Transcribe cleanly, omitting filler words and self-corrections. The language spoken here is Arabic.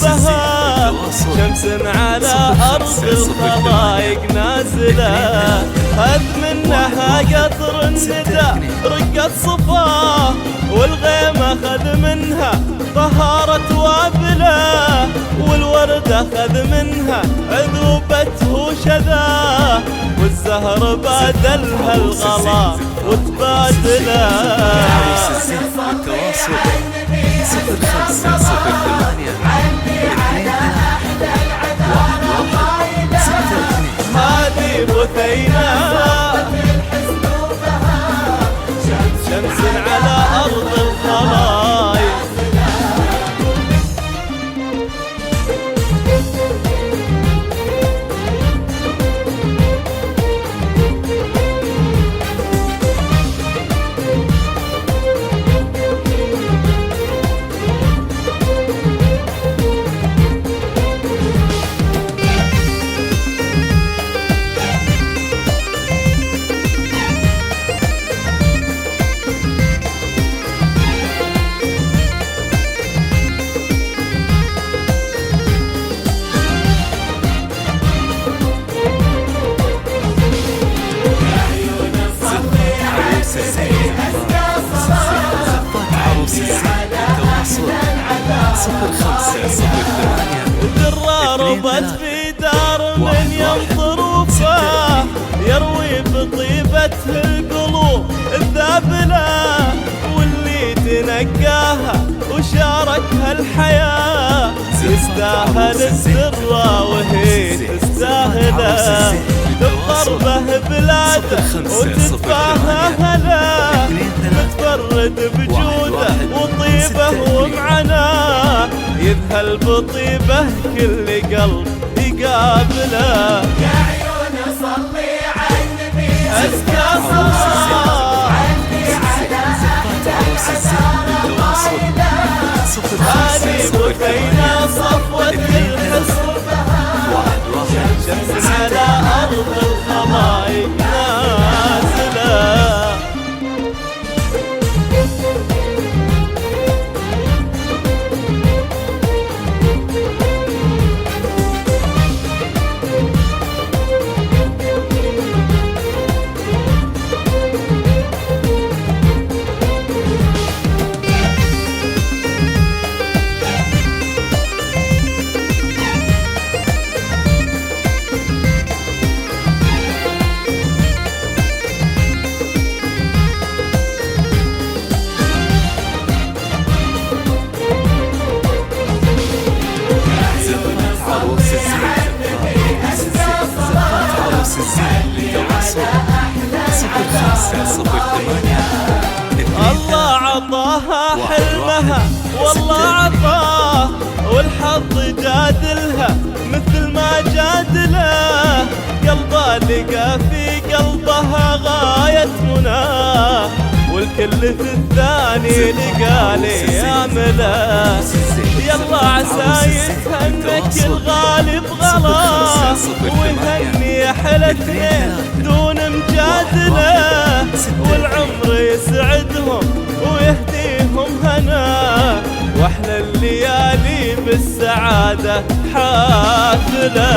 بها، شمس على أرض الخلايق نازلة. خذ منها قطر الندى رقت صفاه، والغيمة خذ منها طهارة وابله، والوردة خذ منها عذوبته وشذاه، والزهر بادلها الغلا وتبادله. هذه بثينة شمس على أرض الخلايق. درة ربت في دار من ينطر وفاه، يروي بطيبته القلوب الذابلة، واللي تنقاها وشاركها الحياة يستاهل الدرة وهي تستاهله. تضربه بلاده وتتفاهى هلا، متفرد بجوده وطيبه ومعناه، يذهل بطيبه كل قلب يقابله. يا عيون صلي على النبي أزكى صلاة هذه بثينة صفوة الحسن، شمس على أرض الخلايق نازلة. الله عطاها حلمها والله عطاه، والحظ جادلها مثل ما جادله، قلبه لقى في قلبها غاية مناه، والكل في الثاني لقى لي يعمله. يلا عسى يتهنك الغالب غلاه، ويهني احلى اثنين دون مجادله، والعمر يسعدهم ويهديهم هنا، واحلى الليالي بالسعادة حافلة.